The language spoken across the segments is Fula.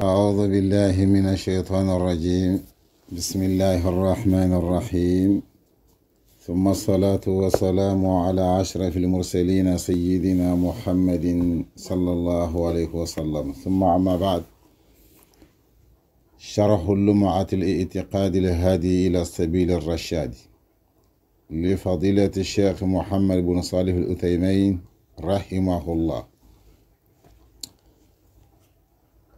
أعوذ بالله من الشيطان الرجيم. بسم الله الرحمن الرحيم. ثم الصلاة والسلام على أشرف المرسلين سيدنا محمد صلى الله عليه وسلم. ثم أما بعد، شرح اللمعة الاعتقاد الهادي إلى السبيل الرشاد لفضيلة الشيخ محمد بن صالح العثيمين رحمه الله.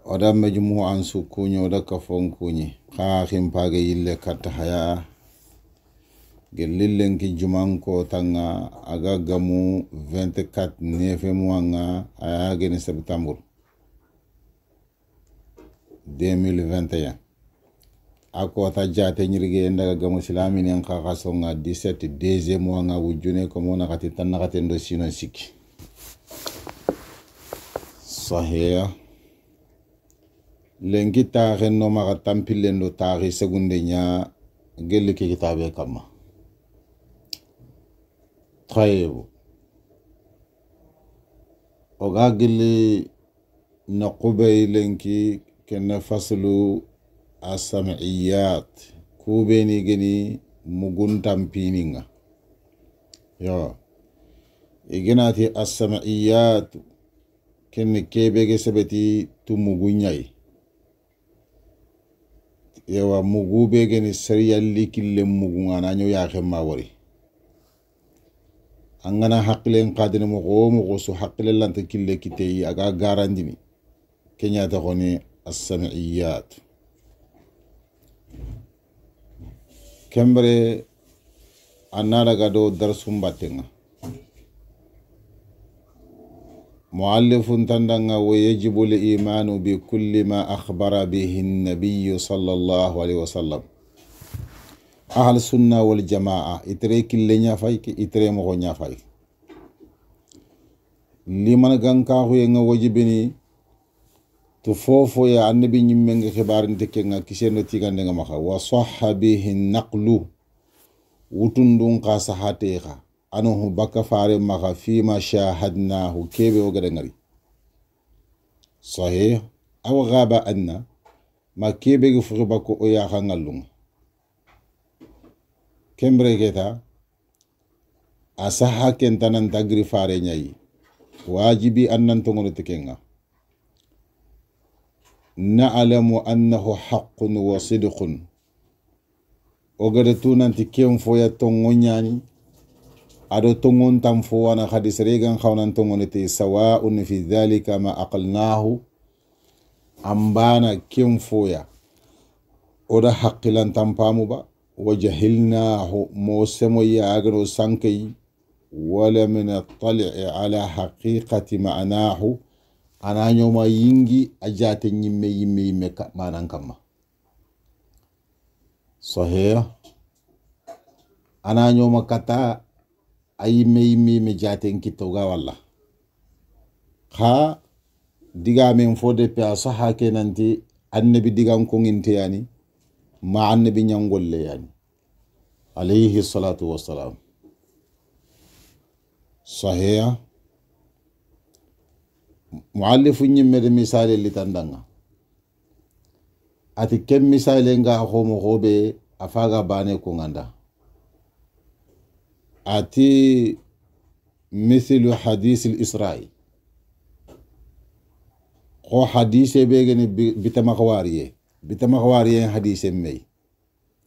oda majmu'an su kunyo da kafon kunyi khakhim page yille katta haya gelillen ki juman ko tanga aga gamu 24 nefe muanga aya geni septembre 2021 ako ta jate nyirige ndaga gamu silamini en kha songa 17 deuxième muanga wujune ko mona kati tan kati ndo sino siki sahih lengi taxe no maxa tampillen do taxi segunde nya gelli ke kitabe kama tayeb oga gelli na qubay lenki ken faslu as-sam'iyat kubeni geni mugun tampininga yo igenati as-sam'iyat ken kebege sebeti tumugunyai yawa mugu be geni serial likille mugu ngana nyo ya xema wari angana haqlen qadina mo su haqlen lanta kille kitei aga garandini kenya ta khoni as-sam'iyat kembre anara gado darsum batenga مؤلف تندنغ ويجب الإيمان بكل ما أخبر به النبي صلى الله عليه وسلم. أهل السنة والجماعة إتري كلنا فايك إتري مغنيا فايك لمن غنكاهو ينغ وجبني تفوفو يا النبي نمنغ خبار انتكينغ كسينو تيغان مخا وصح به النقل وتندون قاسحاتيخا anuhu baka fare maka fima shahadnahu kebe ogada ngari sahih aw ghaba anna ma kebe gu fuku bako o ya khangalunga kembre geta asaha kentanan tagri fare nyai wajibi annan tongono tekenga na'lamu annahu haqqun wa sidqun ogada tunanti kem foya tongonyani ado tongon tamfo wana hadis regan khawnan tongonete sawa'un fi dhalika ma aqalnahu ambana kimfoya oda haqqilan tampamu ba wajahilnahu mosemo ya agro sankay wala min at-tal'i ala haqiqati ma'nahu ananyo ma yingi ajate nyimme ka manan kama sahih ananyo makata ay me jaten kitoga walla kha diga men fode pe asaha kenanti annabi digan ko nginte yani ma annabi nyangolle yani alayhi salatu wassalam sahih muallifu nyimme de misale litandanga ati kem misale nga ho mo hobe afaga bane ko nganda ati مثل حديث الإسراء خو حديث بيغني بتمخواريه حديث مي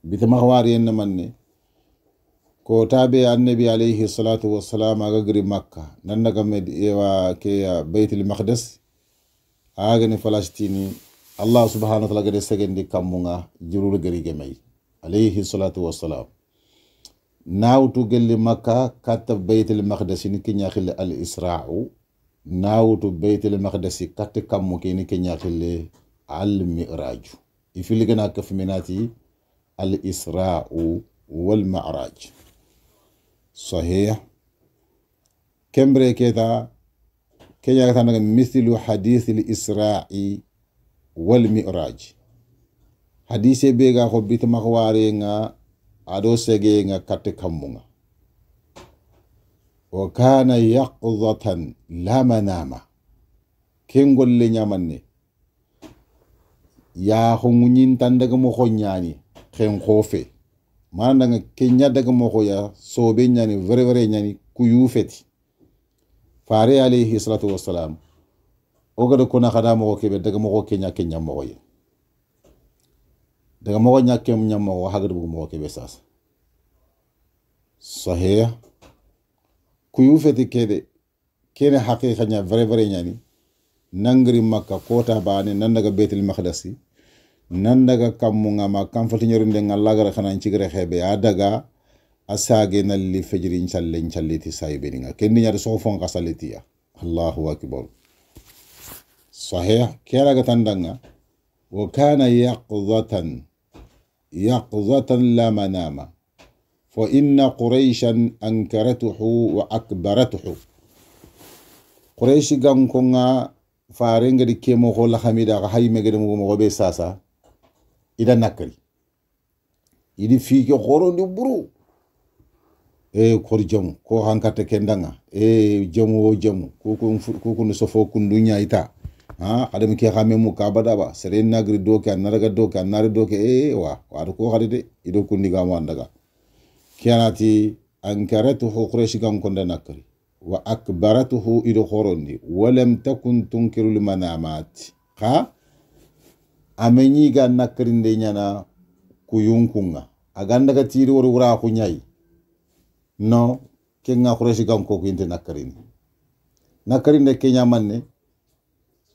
بتمخواريه نمني كو تابع النبي عليه الصلاة والسلام أغري مكة ننغا مد إيوا كي بيت المقدس أغني فلسطيني الله سبحانه وتعالى غري سغندي كامونغا جرور غري جمي عليه الصلاة والسلام ناوتو قل مكة كتب بيت المقدس نكي خل الإسراء ناوتو بيت المقدس كتب كم مكيني كي خل المعراج يفيل جنا كف مناتي الإسراء والمعراج صحيح كم بريكتا كي يغتنا مثل حديث الإسراء والمعراج حديث بيغا خو بيت مخوارينا ado sege nga katte kamunga wa kana yaqdatan la manama kengol le nyamanne ya hongunyin tan daga mo khonyani khen khofe mana nga kenya daga mo khoya sobe nyani vere nyani kuyu feti fare alayhi salatu wassalam o gada kona khada mo kebe daga mo kenya mo ye daga mo nya kem mo hagadu mo kebe sasa sahih kuyu feti kene haqiqa nya vere nyani nangri makka kota bane nan daga betul maqdisi nan daga kamunga ma kam fati ñorinde ngalla gara xana ci gere xebe adaga asage na li fajrin challeti saybe nga kendi ñar so fon qasaletiya allahu akbar sahih kera ga tandanga wa kana yaqzatan la manama fa inna quraishan ankaratuhu wa akbaratuhu quraish ganko nga farenga di kemo ko la hamida ga hayme ga mo be sasa ida nakari idi fi ke khorondi buru kor jam ko hankata kendanga jamu ko no sofo kundunya ita adam ke xame mu ka badaba sere nagri doke naraga doke nare doke wa ko xadide ido kundiga mo andaga kianati ankaratuhu quraish gam ko nakari wa akbaratuhu ido khorondi walam takun tunkiru limanamat amenyi ga nakrinde nyana kuyunkunga aganda ga tiri wor wura ku nyai no kenga khuresi gam ko kinte nakrinde kenya manne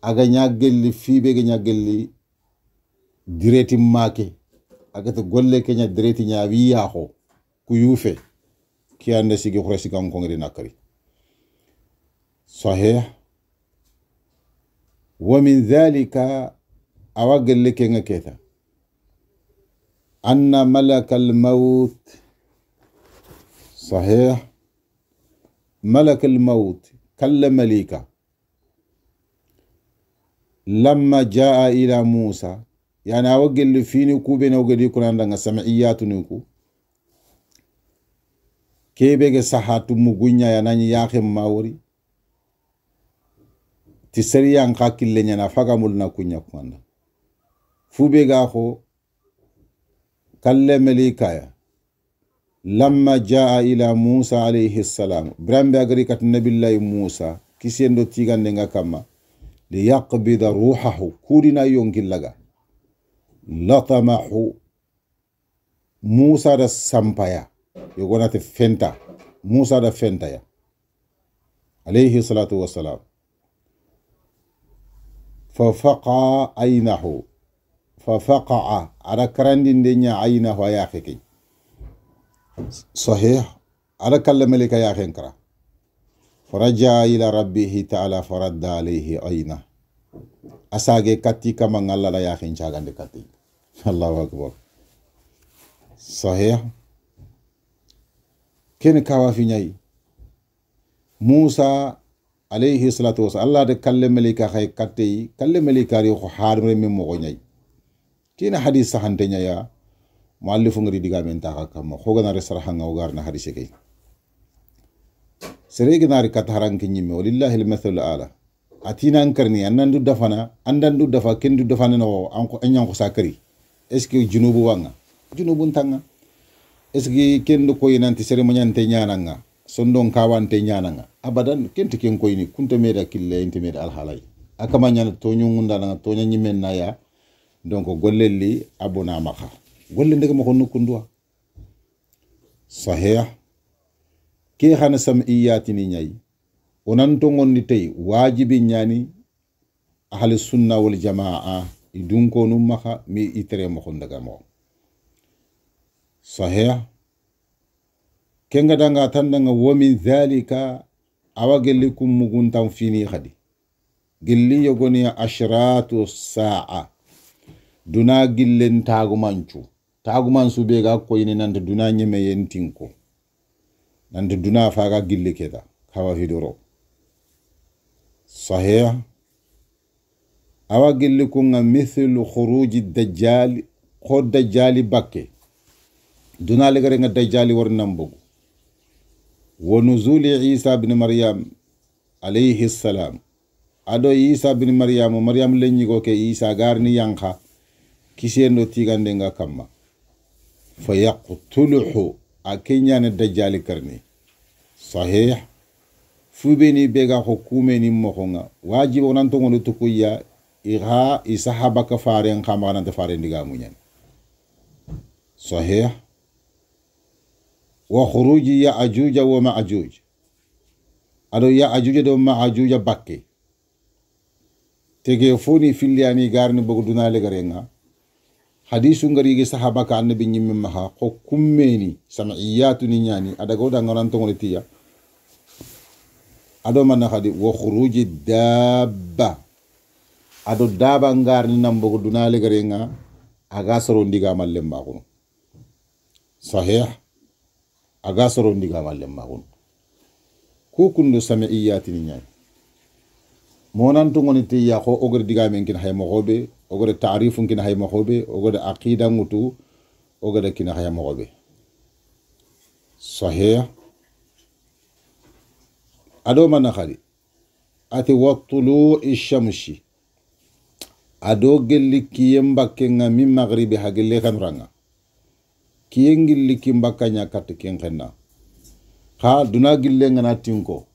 aga nyagelli fibe ga nyagelli direti make aga to golle kenya direti nya wiya ko kuyufe kiyande sigi khuresi gam ko ngiri nakari صحيح ومن ذلك أوجل لك كذا أن ملك الموت صحيح ملك الموت كلم مليكا لما جاء إلى موسى يعني أوجل فيني كوبين أوجل يكون عندنا سمعيات نيكو كيبه صحات مغنيا يعني ياخم ماوري ti seriyan ka kille nyana faga mulna kunya kwanda fube ga ko kalle melikaya lamma jaa ila Musa alayhi salam brambe agri kat nabillahi Musa kisendo tigande nga kama li yaqbida ruhahu kudina yongillaga latamahu Musa da sampaya yogonate fenta Musa da fenta ya alayhi salatu wassalam ففقع عينه ففقع على كراندين دنيا عينه يا أخي صحيح على كلام ملك يا أخي انكرا فرجع إلى ربه تعالى فرد عليه عينه أساقي كتي كما الله يا أخي انشاقان كتي الله أكبر صحيح كن كوافي ناي موسى alayhi salatu wasallam Allah de kalle melika khay katte kalle melika ri ko harre mem mo nyai kina hadith sahante nya ya muallifu ngri diga men ta kam ko gana resarha ngaw garna hadith kay sere gina ri kat haran ki nyimme walillahi almathalu ala atina ankarni anandu dafana andandu dafa kendu dafana no anko enyan ko sakari est ce que junubu wanga junubun tanga est ce que kendu ko yinanti sere mo nyante nyananga sondon kawante nyananga abadan kenti ken koyni kunta meda kille ente meda alhalay akama nyana to nyungunda na to nyanyi men na ya donc gollelli abona maka golle ndega mako nukundwa sahih ke xana sam'iyati ni nyai onan to ngonni tay wajibi nyani ahli sunna wal jamaa idun ko num maka mi itere mako ndaga mo sahih kenga danga tandanga wa min dhalika awa gelli kum muguntan fini khadi gelli yogoni ashratu sa'a duna gillen tagumansu be ga koyni nante duna nyeme yentinko nante duna faga gilli keda kawa fidoro sahih awa gelli kunga mithlu khuruji dajjal ko dajjali bakke duna legare nga dajjali war nambugo ونزول عيسى بن مريم عليه السلام ado Isa bin Maryam leni go ke Isa garni yanka kisendo tigandenga kamma fa yaqtuluhu akenya dajjal karni sahih fubeni bega ko kumeni mokonga wajibo nan to ngono tukuya iha isahaba ka faren khamana ta faren diga munyan sahih wa khuruji ya ajuj wa ma'juj ado ya ajuj do ma'juj bakke tege foni filiani garni bogo dunale garenga hadisu ngari ge sahaba ka annabi nyimme maha ko kummeni sam'iyatu ni nyani adago da ngonan to ngoni tiya ado man khadi wa khuruji dabba ado daba ngarni nambogo dunale garenga aga soro ndiga mallem maguno sahih aga soro ndiga mallem maguno ku kundu sam'iyatu ni nyani monan to ngoni tiya ko ogor diga men kin hay mo hobe ogore ta'rifun kina hay mahobe ogore aqida ngutu ogore kina hay mahobe sahih ado man khali ati watulu ishamshi ado gelli kiyemba kenga min maghribi hagelle kanranga kiyengilli kimbakanya kat kenkenna ha duna gille ngana tinko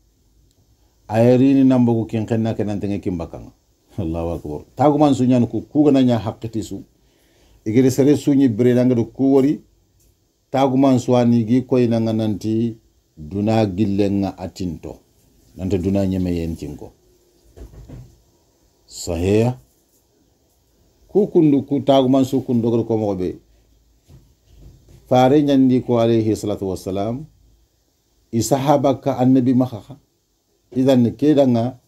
ayrini nambugo kenkenna kenantenge kimbakanga Allahu akbar taguman sunyan ku gana nya haqqati su igere sere sunyi brenanga do ku wori taguman suwani gi koy nanga nanti duna gillenga atinto nanta duna nyeme yentinko sahih ku kundu ku taguman su kundu ko mo be fare nyandi ko alayhi salatu wassalam isahaba ka annabi makha idan kedanga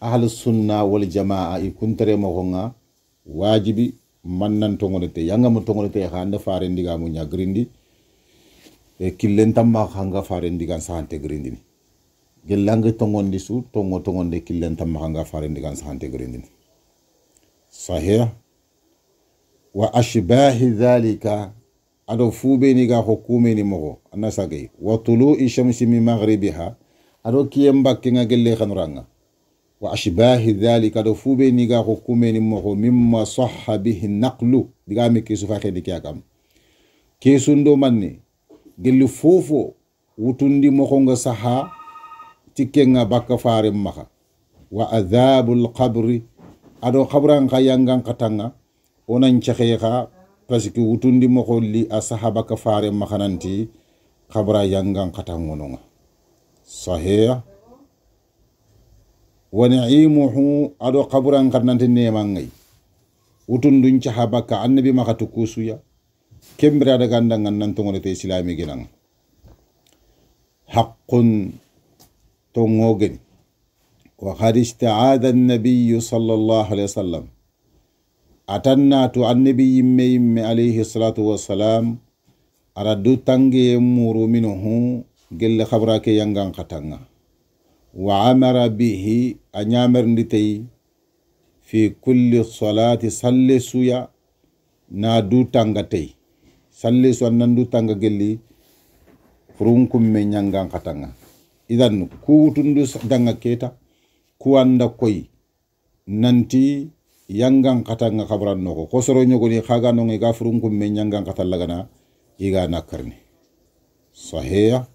ahlus sunna wal jamaa ikuntere mo gonga wajibi mannan tongolete yanga mo tongolete handa fare ndiga mu nyagrindi e killen tamma hanga fare ndiga sante grindi gelanga tongondi su tongonde killen tamma hanga fare ndiga sante grindi sahih wa ashbahi dhalika ado fube ni ga hukume ni mo anasage wa tulu'i shamsi min maghribiha ado kiyemba kinga gelle khanuranga wa ashbahi dhalika do fube ni ga hukume ni mo mimma sahha bihi naqlu diga me ke su fa khedi kiyakam ke sundo manni gelu fofo wutundi mo nga saha tikenga bakka faare maha wa adhabul qabri ado qabran khayangan katanga onan chekheha parce que wutundi mo li asahaba ka faare mahananti qabra yangan katangononga sahih wa na'imuhu ado qabran karnante nemangai utundun chahabaka annabi makatu kusuya kembra daga ndangan nan tongolete islami genang haqqun tongogen wa qad ista'adha an-nabiy sallallahu alaihi wasallam atanna tu annabi yimme alayhi salatu wassalam aradu tange muru minhu gelle khabra ke yangan katanga wa amara bihi anyamar nditay fi kulli salati sallisuya na du tanga tay sallisu nan du tanga gelli furunkum me nyangan katanga idan ku tundu danga keta ku anda koy nanti yangan katanga khabran noko ko soro nyogo ni khaga no ga furunkum me nyangan katalla gana iga nakarni sahih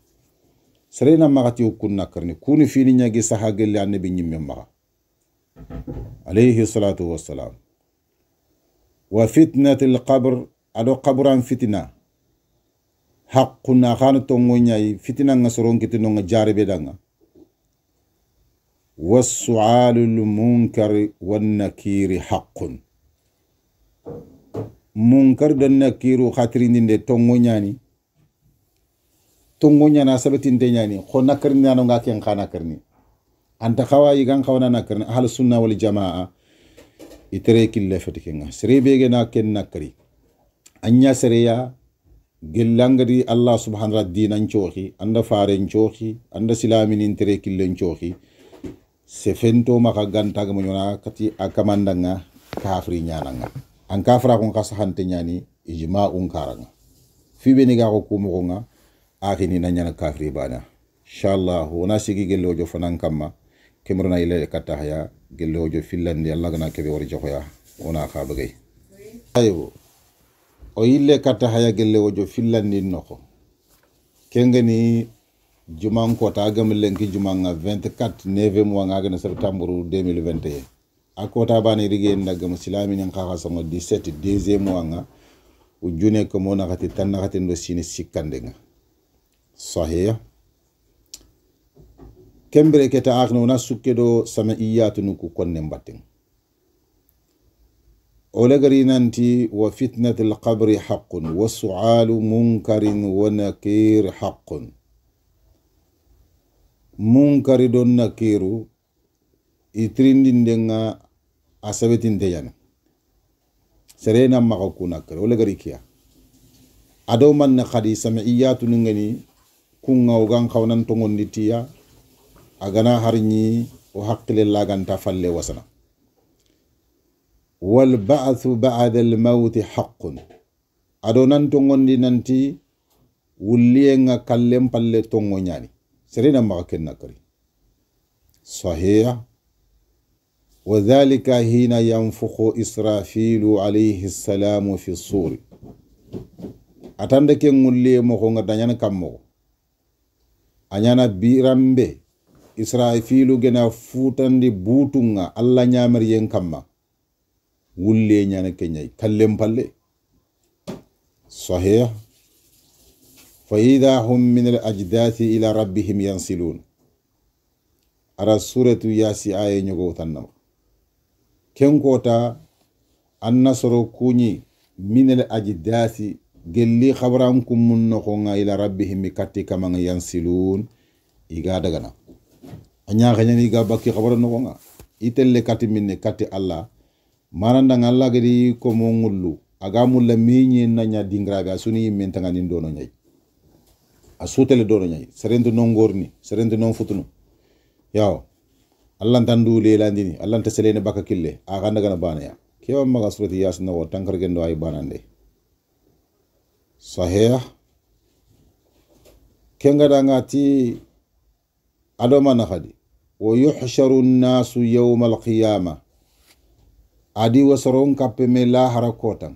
serena magati kunna karni kuni fini nyagi sahagel annabi nyimme maga alayhi salatu wassalam wa fitnatil qabr ado qabran fitna haqquna khana tongo nyai fitna nga soron kitino nga jarebe danga was-su'alul munkar wan nakiri haqqun munkar dan nakiru khatirinde tongo nyani tongo nyana sabatinte nyani ko nakarni nano nga ken khana karni anta khawayi gan khawana nakarni ahlus sunna wal jamaa itere kille fatikenga serebe gena ken nakari anya sereya gelangadi allah subhanahu wa ta'ala dinan chohi anda faren chohi anda silamin itere kille chohi se fento maka ganta ga monyona kati akamandanga kafri nyananga an kafra kon kasahante nyani ijma'un karanga fibe ni ga ko kumo nga akhini nanyana kafri bana inshallah wona sigi gellojo fanan kamma kemrona ile katahya gellojo finlandi allah gana kebe wori joxoya wona khabagay ayo o yille katta haya gelle wojo fillandin noko kengeni juman kota gam lenki jumanga 24 9 mois ngagana septembre 2021 akota bani rige ndagam silami nyan khaxa songo 17 deuxième mois nga ujune ko mona khati tan khati ndo sini sikandenga sahih kembere keta akhno na sukkedo sama iyatu nuku konne mbatten ولغري ننتي وفتنة القبر حق وسؤال منكر ونكير حق منكر دون نكير يترين دينا أسبتين ديانا سرينا مغاكونا كر ولغري كيا أدو من نخدي سمعيات نغني كونغا وغان خونا تونغون نتيا أغانا هرني وحق لله غان تفل وسنا والبعث بعد الموت حق أدونان تونغون دي نانتي ولينغا كلم بالله تونغون يعني سرينا مغاكين نكري صحيح وذلك حين ينفخ إسرافيل عليه السلام في الصور أتاندك ولي مخونغا دانيانا كامو أنيانا بيرامبي إسرافيل جنا فوتان دي بوتونغا الله نيامر ين كاما wulle nyana kenyai kallem palle sahih fa idha hum min al ajdathi ila rabbihim yansilun ara suratu yasi aye nyugo tannam ken kota annasru kunyi min al ajdathi gelli khabran kum munno ko nga ila rabbihim katti kama yansilun iga dagana anya ganyani ga bakki khabran no nga itelle katti minne katti allah maranda ngalla gadi ko mo ngullu aga mulla miñi nanya dingrabe asuni men tanga nin dono nyai asutele dono nyai serento non gorni serento non futunu yaw allah tandu le landini allah ta selene baka kille aga ndaga bana ya kewa maga surati yasin no tankar gendo ay banande sahih kenga dangati adoma na khadi wa yuhsharu an-nasu yawm al-qiyamah adi wasaron kappe me lahara kotan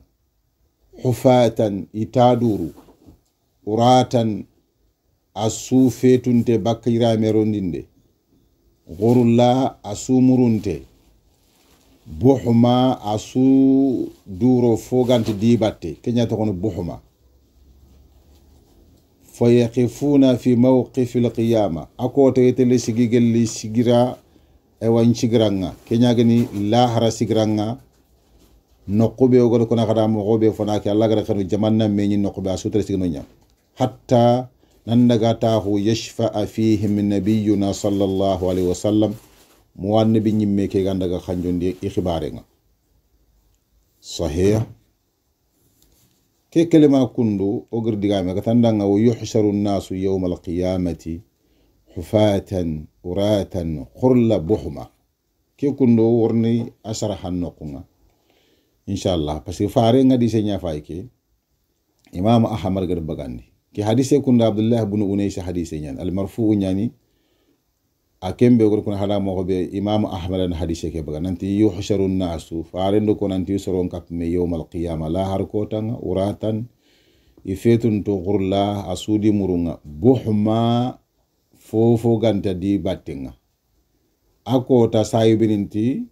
hufatan itaduru uratan asu fetunte bakira merondinde gorulla asu murunte buhuma asu duro fogante dibatte kenya to kono buhuma fayaqifuna fi mawqif al-qiyama akoto yetele sigigel li sigira ewan sigranga kenya gani lahara sigranga noqube ogol kona kada mo gobe fona ki Allah gara kanu jamanna meñi noqube asutre signo nya hatta nandaga tahu yashfa fihi min nabiyuna sallallahu alaihi wasallam muwannabi nyimme ke gandaga khanjondi ikhibare nga sahih ke kelema kundu ogir digame ka tandanga wa yuhsharu an-nasu yawm al-qiyamati hufatan uratan khurla buhma ke kundo worni asara hannokunga inshallah parce que faare ngadi se nya fayke imam ahmad gad bagandi ki hadise kunda abdullah ibn unais hadise nyan al marfu nyani akembe gor kun hala mo be imam ahmad an hadise ke bagananti yuhsharu nasu faare ndo konanti soron kap me yawm al qiyamah la har kotanga uratan ifetun to khurla asudi murunga buhma fofo ganta di battinga ako ta sayibininti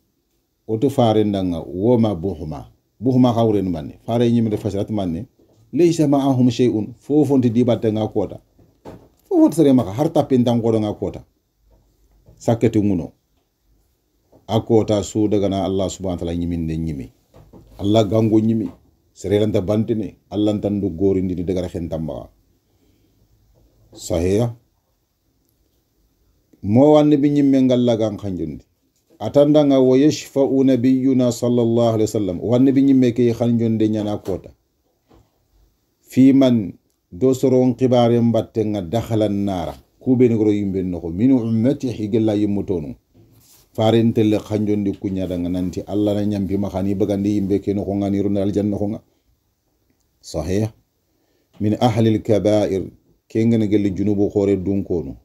oto fare ndanga woma buhuma khawren manne fare nyimi de fasrat manne laysa ma'ahum shay'un fofo ndi di battinga kota fofo sere maka har tapin tan godo nga kota sakati nguno ako ta su daga na allah subhanahu wa ta'ala nyimi de nyimi allah gango nyimi sere lanta bantine allah tan du gori ndi daga rahen tamba sahih mo wanne bi nyimme ngalla gan khanjundi atandanga wa yashfa'u nabiyyuna sallallahu alaihi wasallam wanne bi nyimme ke khanjonde nyana kota fi man do soron qibare mbatte nga dakhala nara kube ni goro yimbe noko minu ummati higella yimutonu farentele khanjondi kunya daga nanti allah na nyambi makhani bagandi yimbe ke no ngani runa aljanna ko nga sahih min ahli al-kaba'ir kengene gelli junubu khore dunkono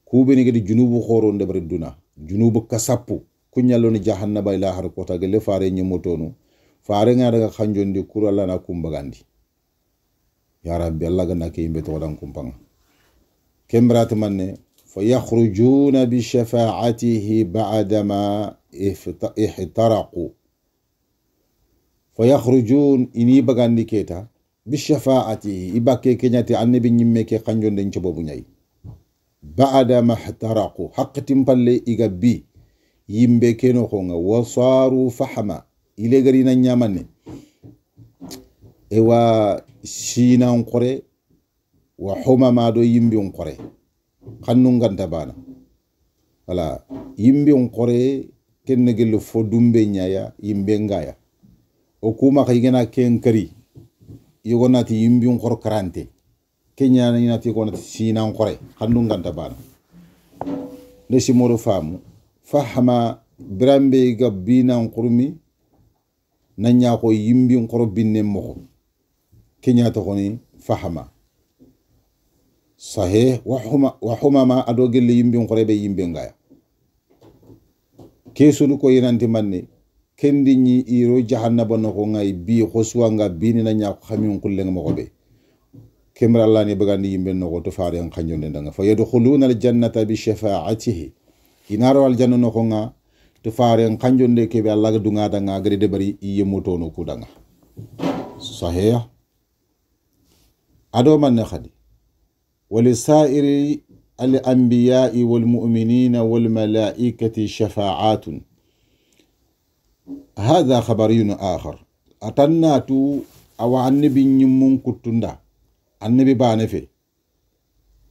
kube ni gadi junubu khoro ndebre duna junubu kasapu kunyalo ni jahannaba ila har kota gele fare nyimotonu farenga daga khanjondi kuru Allah na kumbagandi ya rabbi Allah ganna ke yimbe to dan kumpanga kembrat manne fa yakhrujuna bi shafa'atihi ba'dama ihtaraqu fa yakhrujun ini bagandi keta bi shafa'atihi ibake kenyati annabi nyimme ke khanjonde ncobobu nyai ba'dama ihtaraqu haqqatin palle igabbi yimbe keno khonga wasaru fahama ile gari na nyamane ewa sina nkore wa humama do yimbe nkore khannun ganta bana wala yimbe nkore kenne gelu fo dumbe nyaya yimbe ngaya o kuma khaygena ken kari yogonati yimbe nkor karante kenya na inati gonati sina nkore khannun ganta bana ne simoro famu fahama brambe gabbina nkurmi nanya ko yimbi nkoro binne mo kenya to koni fahama sahih wa humama ado gelle yimbi nkoro be yimbe ngaya kesulu ko yinanti manne kendi ni iro jahannaba no ko ngay bi khoswanga bini nanya ko xamin kulle mo be kemra Allah ni bagandi yimbe no ko to faare en xanjonde ndanga fa yadkhuluna al jannata bi shafa'atihi inaro al janna no ko nga to faare en kanjonde ke be Allah ga dunga danga gari de bari yemoto no ku danga sahih ado man khadi walisairi al anbiya'i wal mu'minina wal malaikati shafa'atun hadha khabariyun akhar atannatu awa annabi nyimmun kutunda annabi banefe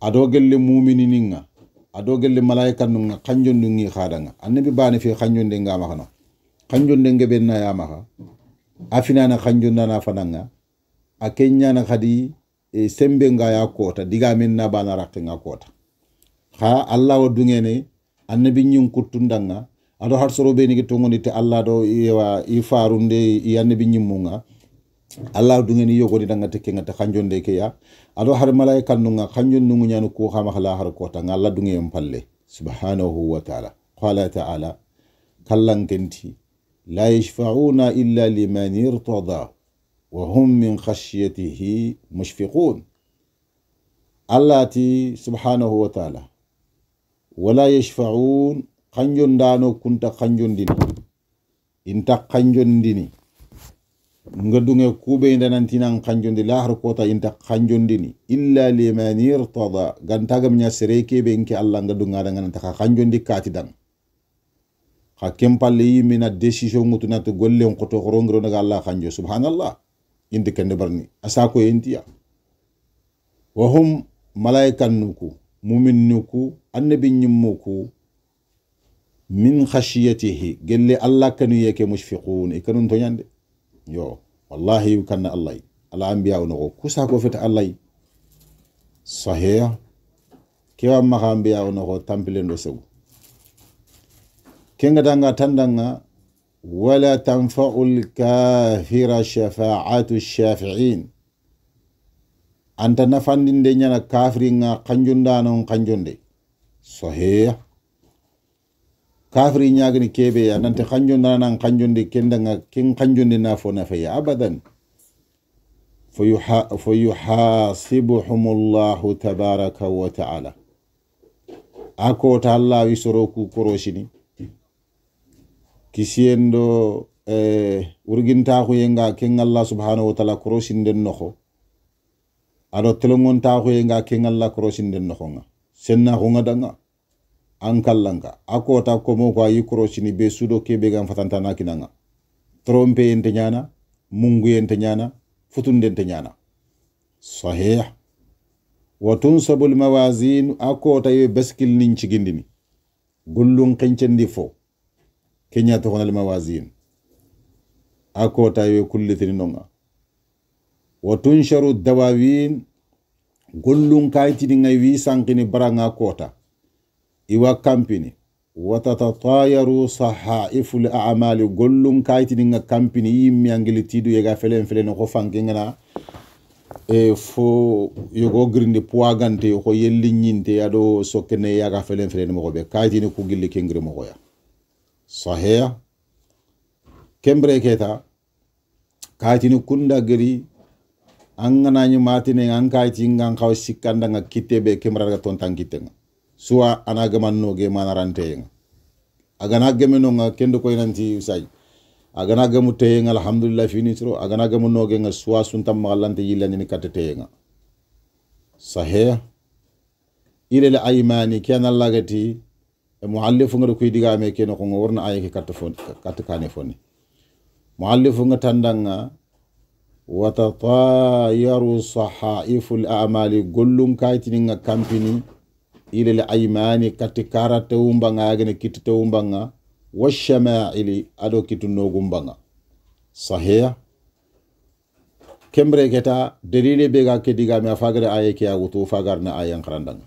ado gelle mu'minininga ado gelle malaika nunga kanjondu ngi khadanga annabi bani fi kanjonde ngama khana kanjonde ngebe na ya maha afina na kanjonda na fananga akenya na khadi sembe nga ya kota diga men na bana rakka nga kota kha Allah wadungene annabi nyun kutundanga ado har soro be ni tongoni te Allah do yewa ifarunde annabi nyimmunga Allah dungeni yogoni danga tekke ngata kanjonde ke ya ado har malaika nunga kanjon nungu nyanu ko xama khala har kota nga Allah dungem palle subhanahu wa ta'ala qala ta'ala kallankenti la yashfa'una illa liman irtada wa hum min khashyatihi mushfiqun Allah ti subhanahu wa ta'ala wala yashfa'un kanjon dano kunta kanjon dini inta kanjon dini ngadunge kube indanantinan kanjondi lahar kota inta kanjondini illa liman irtada gantagam nya sereke benki Allah ngadunga dangan ta kanjondi katidan ha kempalle yimina decision mutuna to golle on koto horongro daga Allah kanjo subhanallah indi kende barni asako entiya wa hum malaikan nuku mu'min nuku annabi nyimmuku min khashiyatihi gelle Allah kanu yeke mushfiqun ikanun to nyande yo wallahi kanna Allah ala anbiya no kusa ko feta Allah sahih kewa ma anbiya no tampile ndo sew kenga danga tandanga wala tanfa'ul kafira shafa'atu shafi'in anta nafandinde nyana kafiringa kanjunda non kanjonde sahih kafiri nyagni kebe ya nante kanjonda nan kanjonde kendanga ken kanjonde na fo na fay abadan fayuhasibuhumullahu tabaraka wa ta'ala ako ta Allah wisoroku koroshini kisiendo urginta ko yenga ken Allah subhanahu wa ta'ala koroshinden noko ado telongon ta ko yenga ken Allah koroshinden noko nga senna ko ngadanga ankalanga akota komo ko ayi korosini be sudo kebe gam fatantana kinanga trompe ente nyana mungu ente nyana futunde ente nyana sahih wa tunsabul mawazin akota ye baskil nin cigindini gullun kencendi fo kenya to honal mawazin akota ye kullitini nonga wa tunsharu dawawin gullun kaytini ngay wi sankini baranga kota iwa kampini watatatayaru sahaiful a'mali gollum kaytini nga kampini yimmi angeli tidu yega felen ko fankengana fo yogo grinde poagante ko yelli nyinte ado sokene yaga felen mo be kaytini ku gilli kengre mo ya sahih kembre keta kaytini kunda geri anganañi matine an kayti ngan xaw sikkandanga kittebe kemraga tontan kittenga suwa ana gamannoge manaranteyenga agana gemenonga kendo koynanti say agana gamu teyenga alhamdulillah fini siro agana gamu nogenga suwa suntam magallante yillani katteyenga sahih ilal aymani kana lagati muallifu ngado kuy digame keno ko worna ayake katte kane foni muallifu ngatandanga watatayaru sahaiful a'mali gollun kaytininga kampini ilal aymani katte karate umbanga agene kitte umbanga washama'ili ado kitunno gumbanga sahih kembre keta delile bega ke digame afagare ayake agutu fagarna ayan qarandanga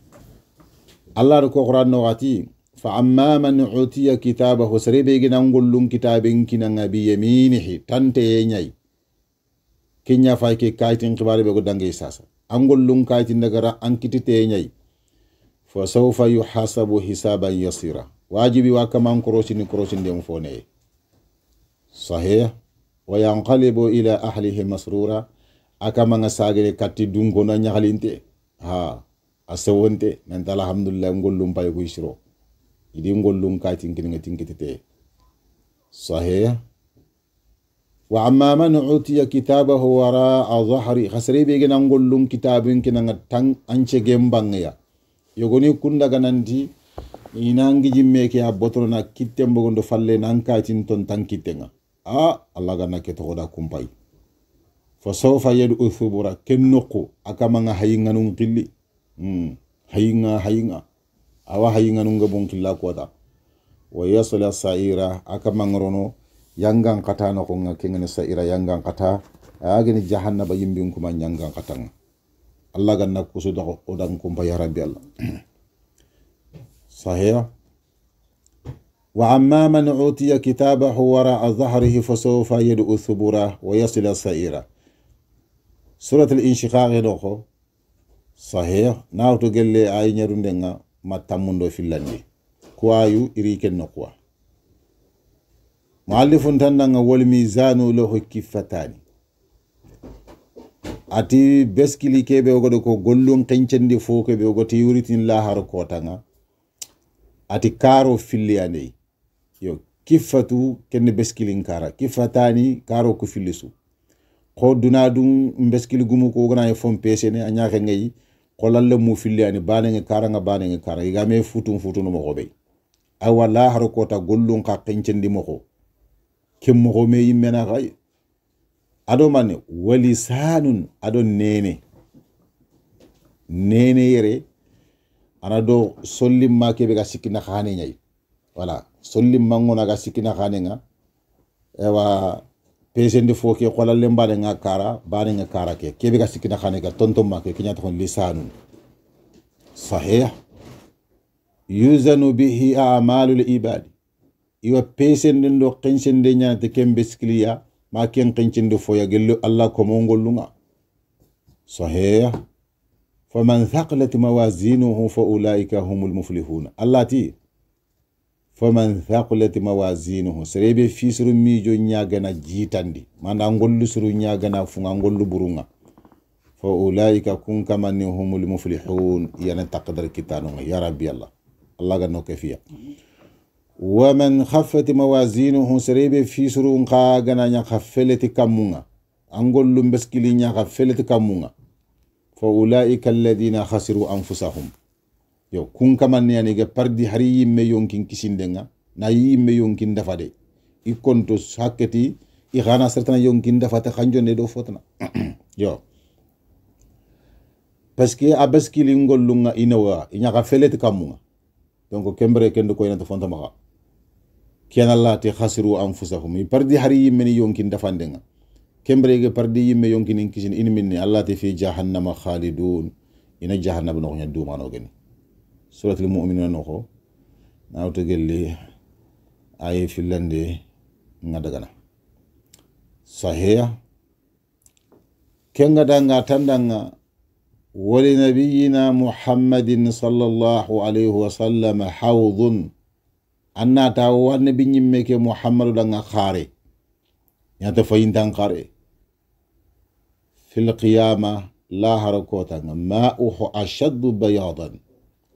Allah ko Qur'an no wati fa amma man utiya kitabahu sarebe gina ngollun kitabin kinanga bi yaminihi tante nyai kinya fay ke kaytin khibare be go dangi sasa angollun kaytin daga an kitite nyai fa sawfa yuhasabu hisaban yasira wajibi wa kaman korosini dem fone sahih wa yanqalibu ila ahlihi masrura akama ngasagere katti dungo na nyahalinte ha asawonte nanta alhamdulillah ngollum pay ko isro idi ngollum kaytin kinga tinkitete sahih wa amma man utiya kitabahu wara dhahri khasri be gina ngollum kitabin kinanga tang ance gembangya yogoni kunda gananti inangi jimme ke abotona kittembo gondo falle nan kaytin ton tankitenga Allah ganna ke to da kumpai fa sawfa yad'u thubura kennuqu akama hayinga nun qilli hayinga awa hayinga nun gabon killa kwata wa yasla sa'ira akama ngorono yangan kata no ko ngakengene sa'ira yangan kata ageni jahannaba yimbin kuma yangan katanga Allah ganna kusuda odan kumpai ya rabbi Allah صحيح وأما من أوتي كتابه وراء ظهره فسوف يدعو ثبورا ويصل السعيرا سورة الانشقاق نوخو صحيح ناوتو قال لي آي نيروندنغا ما تاموندو في اللندي كوايو إريكن نقوى مؤلف تنغا والميزان له كفتان ati beskili kebe ogodo ko gollun kencendi foke be ogoti yuritin la har kotanga ati karo filiane yo kifatu kenne beskilin kara kifatani karo ku filisu ko dunadum beskili gumu ko gona e fon pesene anya ke ngai ko lalle mu filiane banenge kara nga banenge kara igame futum no mo gobe ay wala har ko ta gollun ka kencendi mo ko kem mo me yimena gay ado mane walisanun ado nene yere ana do sollim ma kebe ga sikina khane nyai wala sollim mangona ga sikina khane nga ewa pesende foke ko lalle mbade nga kara bane nga kara ke kebe ga sikina khane ga tontom ma ke kinya to lisanun sahih yuzanu bihi a'malul ibadi iwa pesende ndo qensende nyante kembe skliya ma ken qensende fo ya gello Allah ko mongolunga sahih فمن ثقلت موازينه فأولئك هم المفلحون اللاتي فمن ثقلت موازينه سريبي في سر ميجو نياغنا جيتاندي ما نانغولو سر نياغنا فنانغولو برونغا فأولئك كن كمن هم المفلحون يعني تقدر كتانو يا ربي الله غنو كفيا ومن خفت موازينه سريبي في سر نخاغنا نخفلت كمونغا انغولو مبسكيلي نخفلت كمونغا فأولئك الذين خسروا أنفسهم يو كون كمان يعني جبردي هري يميون كين كيسندنا نايم يميون كين دفادي يكون تسحكتي إخانا سرتنا يون كين دفات خانجون ندو فوتنا يو بس كي أبس كي لينغول لونغا إنوا إنيا غفلت كامونا دونك كمبري كندو كوينة تفونتا مغا كيان الله تخسروا أنفسهم يبردي هري يميون كين دفاندنا kembrege pardi yimme yonkinin kisin in minni Allah te fi jahannama khalidun ina jahannama no nya duma no gani suratul mu'minun no ko nawto gelli ay filande ngadagana sahih kenga danga tandanga wali nabiyina muhammadin sallallahu alaihi wasallam hawdun anna ta wanne binyimme ke muhammadu danga khare nyata fayintan khare fil qiyama la harakota ma'uhu ashaddu bayadan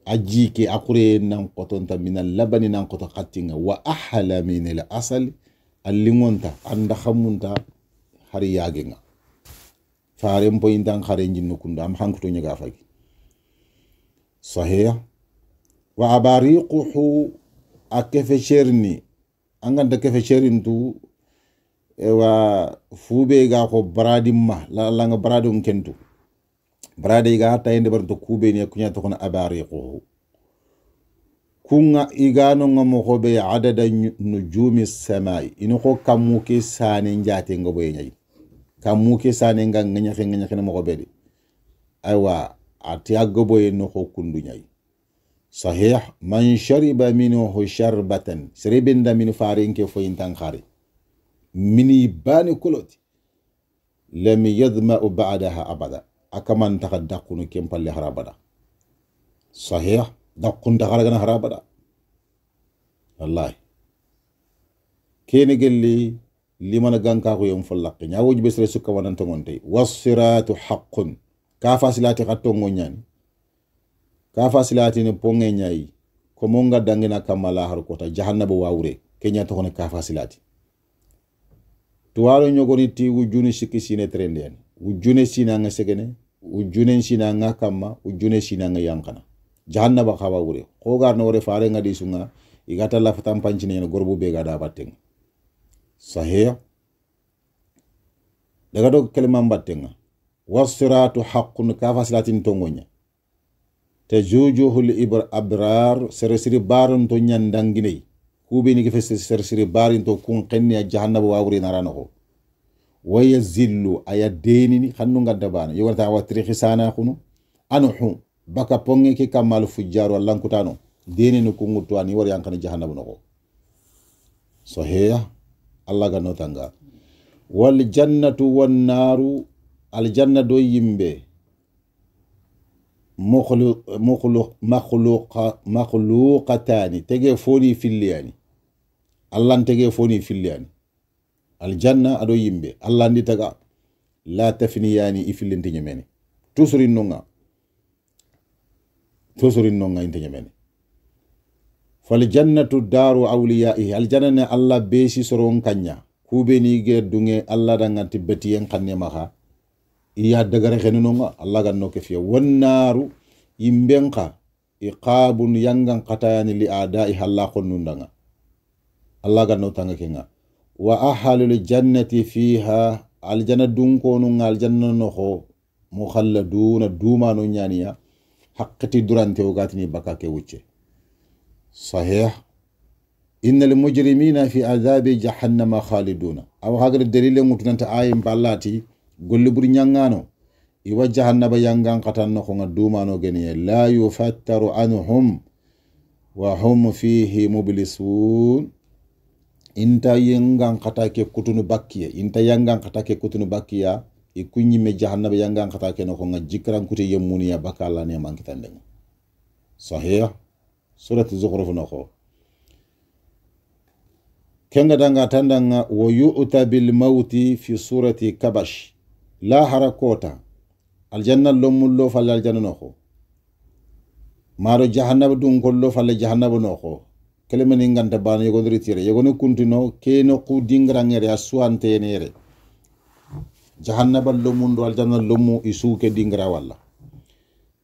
ajiki akure nan qotonta min al-labani nan qoto qatinga wa ahla min al-asal allingonta anda khamunta hari yagenga faren pointan khare jinnu kunda am hankuto nyaga fagi sahih wa abariquhu akefe sherni anganda kefe sherintu wa fube ga ko baradimma la nga baradum kentu barade ga tayende barto kube ni kunya to kono abariquhu kunga igano ngamo ko be adada nujumi samai ino ko kamuke sane njate ngabo yenyai kamuke sane nganya nganya mo ko be aywa ati agbo no ko kundu nyai sahih man shariba minhu sharbatan siribinda min farinke fo intan khari mini bani kuloti lam yadma ba'daha abada akaman takadakunu kempalle harabada sahih dakun takaragana harabada wallahi kene gelli limana ganka ko yom fallaqi nyawoji besre sukka wanan tongonte was-siratu haqqun ka fasilati qatto ngonyani ka fasilati ne ponge nyai ko monga dangina kamala har kota jahannabu wawre kenya to kono ka fasilati tuwaro nyogoni ti wujuni sikisine trenden wujune sina nga segene wujune sina nga kama wujune sina nga yankana jahannaba khawa wure ko garno wore faare ngadi sunga igata la fatam pancine no gorbu be gada batten sahih daga do kelma batten wasiratu haqqun ka faslatin tongonya tajujuhul abrar seresiri baron to nyandangine kube ni ke seresiri barin to kun qenne jahannaba wawre narano ko waya zillu aya denini xannu ngadda bana yogata wa trikhisana khunu anuhu baka ponge ke kamal fujjar wallan kutano denini ku ngutu ani war yankana jahannaba no ko sahih allah ga notanga wal jannatu wan naru al janna do yimbe makhluqatani tege foni filliyani allah tege foni filliyani aljanna ado yimbe allah ndi taga la tafniyani ifilinte nyemene tusurin nonga inte nyemene fal jannatu daru awliyaihi aljanna allah besi soron kanya kube ni ge dunge allah danganti betiyen kanne maha iya dagare khenonga allah ganno ke fiya wannaru yimbenka iqabun yangan qatayani li adai halla khonnundanga allah ganno tanga kenga wa ahalul jannati fiha aljanna dunkonu aljanna noho mukhalladuna duma no nyaniya haqqati durante ogatini bakake wucce sahih innal mujrimina fi azabi jahannama khaliduna aw hagar dalile mutunanta ayim ballati golli bur nyangano iwa jahannaba yangan qatanno ko duma no gene la yufattaru anhum wa hum fihi mublisun inta yangan qatake kutunu bakkiya ikunyi me jahannaba yangan qatake no ko jikran kuti yemmuniya bakala ne mankitande sahih surat zukhruf no ko kenga danga tandanga wa yu'ta bil mauti fi surati kabash la harakota aljanna lomullo falla aljanna noko maro jahannaba dun kollo falla jahannaba noko kelemani nganta bana yogo ritire yogo ne kuntino keno ku dingrangere aswante nere jahannaba lomundo aljanna lomu isuke dingra walla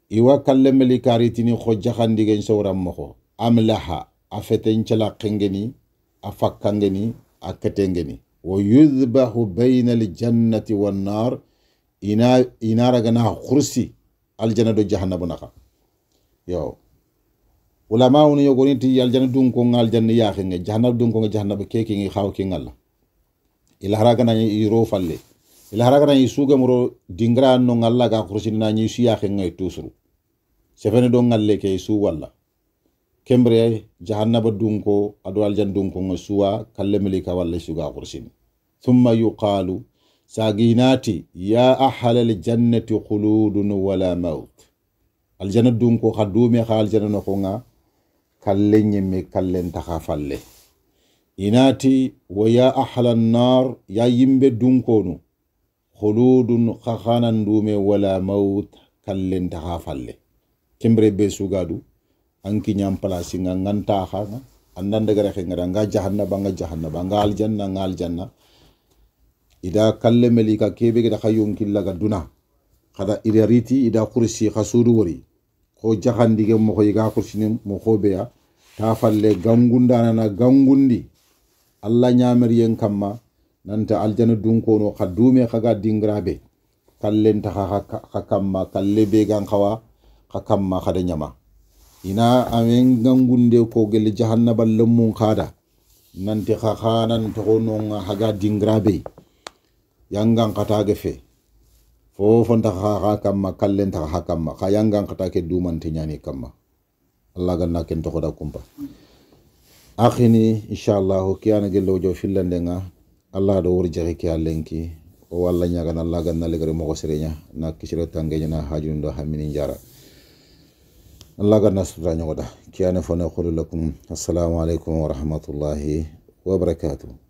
iwa kallemeli karitini kho jahandigen sawram mako amlaha afeten chala qengeni afakkangeni akatengeni wa yuzbahu bayna aljannati wan nar inara gana khursi aljanna do jahannaba naka yo ulama woni yogoni ti aljanna dun ko ngal janna ya xenge jahannaba dun ko jahannaba keke ngi xaw ki ngalla ila haraga na yi ro falle ila haraga na yi suga muro dingra no ngalla ga khursi na nyi su ya xenge tusuru sefene do ngalle ke su walla kembre jahannaba dun ko adu aljanna dun ko suwa kallemeli ka walla suga khursi thumma yuqalu saginati ya ahlal jannati khuludun wala maut aljanna dun ko khadume khal janna no ko nga kallenye me kallen takhafalle inati wa ya ahlan nar ya yimbe dun ko no khuludun khakhanan dume wala maut kallen ta hafalle kembre be sugadu anki nyam place nga nganta khanga andan daga rexe nga jahannaba nga aljanna ida kalle melika kebe ga khayun killaga duna kada irariti ida kursi khasudu wori ko jahandige mo ko yiga kursini mo khobe ya ta falle gangunda na gangundi alla nyamer yen kamma nanta aljana dunko no khadume khaga dingrabe kallen ta kamma kalle be gan khawa kamma khada nyama ina amen gangunde ko gel jahannaba lemmun khada nanti khakhanan to no haga dingrabe yangan kata gefe fofon ta kamma kallen ta kamma khayangan kata ke dumanti nyani kamma Allah ganna ken to khoda kumpa akhini inshallah kiyana gello jo fillandenga Allah do wori jare ki allenki o walla nyaga na Allah ganna legere mo serenya na kisiro tangenya na hajundo hamini jara Allah ganna sutra nyoda kiyana fona khulu lakum assalamu alaikum wa rahmatullahi wa barakatuh